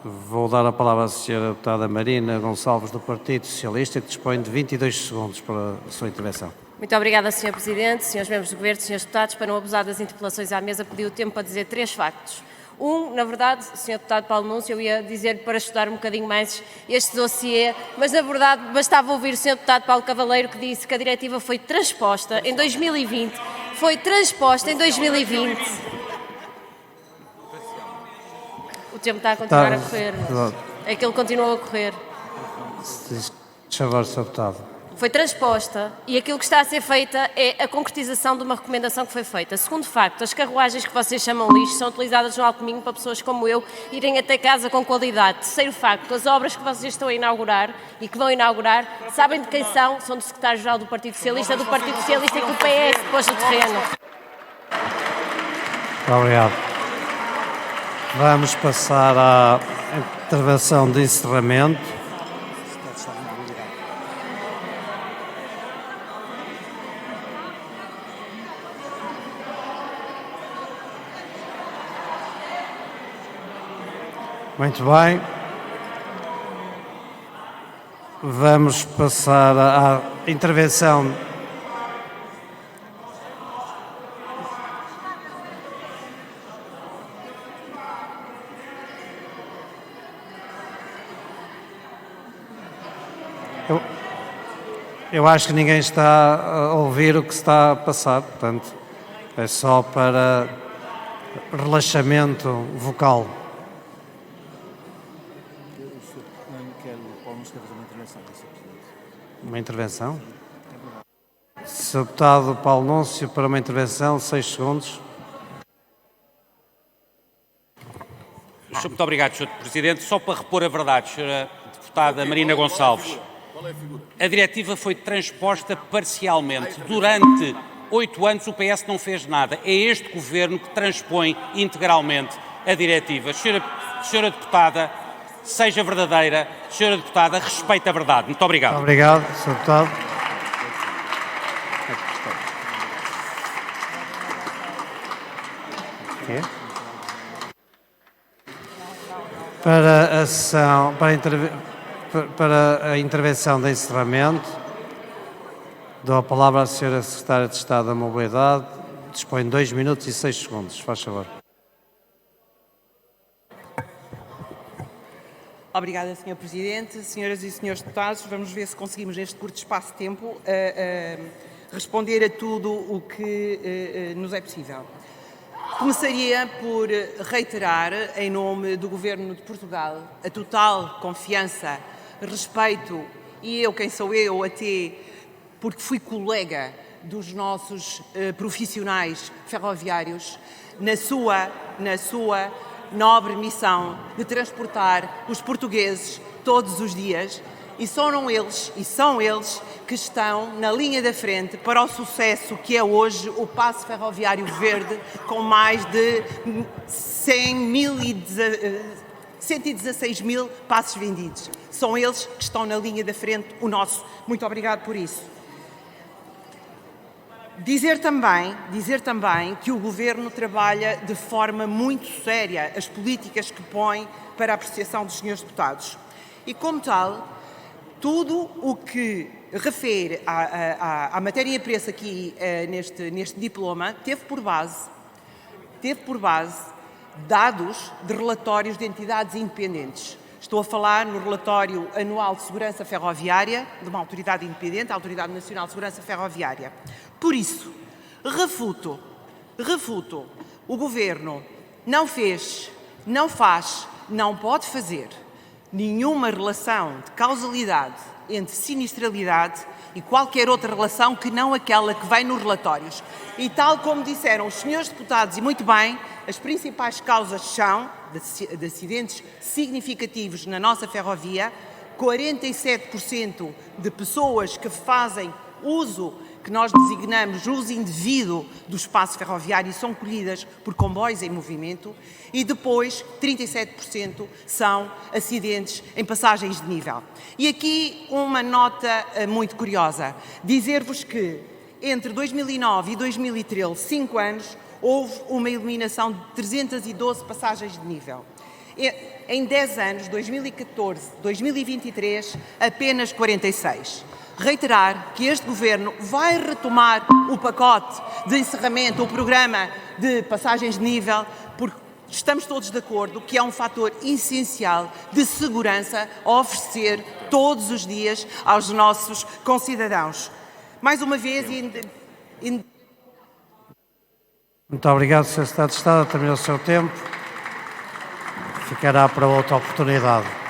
vou dar a palavra à senhora deputada Marina Gonçalves do Partido Socialista, que dispõe de 22 segundos para a sua intervenção. Muito obrigada, Sr. Presidente, Srs. Membros do Governo, Srs. Deputados. Para não abusar das interpelações à mesa, pedi o tempo para dizer 3 factos. Na verdade, Sr. Deputado Paulo Núncio, eu ia dizer para estudar um bocadinho mais este dossiê, mas na verdade bastava ouvir o Sr. Deputado Paulo Cavaleiro, que disse que a diretiva foi transposta em 2020. Foi transposta em 2020. O tempo está a continuar a correr. É que ele continua a correr. Favor, Sr. Deputado. Foi transposta e aquilo que está a ser feita é a concretização de uma recomendação que foi feita. Segundo facto, as carruagens que vocês chamam lixo são utilizadas no Alcominho para pessoas como eu irem até casa com qualidade. Terceiro facto, as obras que vocês estão a inaugurar e que vão inaugurar, sabem de quem são? São do secretário-geral do Partido Socialista e que o PS pôs no terreno. Obrigado. Vamos passar à intervenção de encerramento. Muito bem. Vamos passar à intervenção. Eu acho que ninguém está a ouvir o que se está a passar, portanto, é só para relaxamento vocal. Uma intervenção? Sr. Deputado Paulo Núncio, para uma intervenção, 6 segundos. Muito obrigado, Sr. Presidente. Só para repor a verdade, Sra. Deputada Marina Gonçalves, a diretiva foi transposta parcialmente. Durante 8 anos o PS não fez nada. É este Governo que transpõe integralmente a diretiva. Senhora Deputada, seja verdadeira. Senhora Deputada, respeite a verdade. Muito obrigado. Obrigado, Sr. Deputado. Para a intervenção de encerramento, dou a palavra à Sra. Secretária de Estado da Mobilidade. Dispõe de 2 minutos e 6 segundos. Faz favor. Obrigada, Sr. Presidente. Senhoras e senhores deputados, vamos ver se conseguimos, neste curto espaço de tempo, responder a tudo o que nos é possível. Começaria por reiterar, em nome do Governo de Portugal, a total confiança, respeito, e eu, quem sou eu, até porque fui colega dos nossos profissionais ferroviários, na sua nobre missão de transportar os portugueses todos os dias, e são eles que estão na linha da frente para o sucesso que é hoje o Passo Ferroviário Verde, com mais de 116 mil passos vendidos. São eles que estão na linha da frente, o nosso. Muito obrigado por isso. Dizer também que o Governo trabalha de forma muito séria as políticas que põe para a apreciação dos senhores deputados. E, como tal, tudo o que refere à matéria impressa aqui neste diploma teve por base dados de relatórios de entidades independentes. Estou a falar no relatório anual de segurança ferroviária, de uma autoridade independente, a Autoridade Nacional de Segurança Ferroviária. Por isso, refuto, o Governo não fez, não faz, não pode fazer nenhuma relação de causalidade entre sinistralidade e qualquer outra relação que não aquela que vem nos relatórios. E tal como disseram os senhores deputados, e muito bem, as principais causas são de acidentes significativos na nossa ferrovia, 47% de pessoas que fazem uso que nós designamos uso indevido do espaço ferroviário e são colhidas por comboios em movimento, e depois 37% são acidentes em passagens de nível. E aqui uma nota muito curiosa, dizer-vos que entre 2009 e 2013, 5 anos, houve uma eliminação de 312 passagens de nível. Em 10 anos, 2014, 2023, apenas 46. Reiterar que este Governo vai retomar o pacote de encerramento, o programa de passagens de nível, porque estamos todos de acordo que é um fator essencial de segurança a oferecer todos os dias aos nossos concidadãos. Mais uma vez, Muito obrigado, Sr. Secretário de Estado. Terminou o seu tempo. Ficará para outra oportunidade.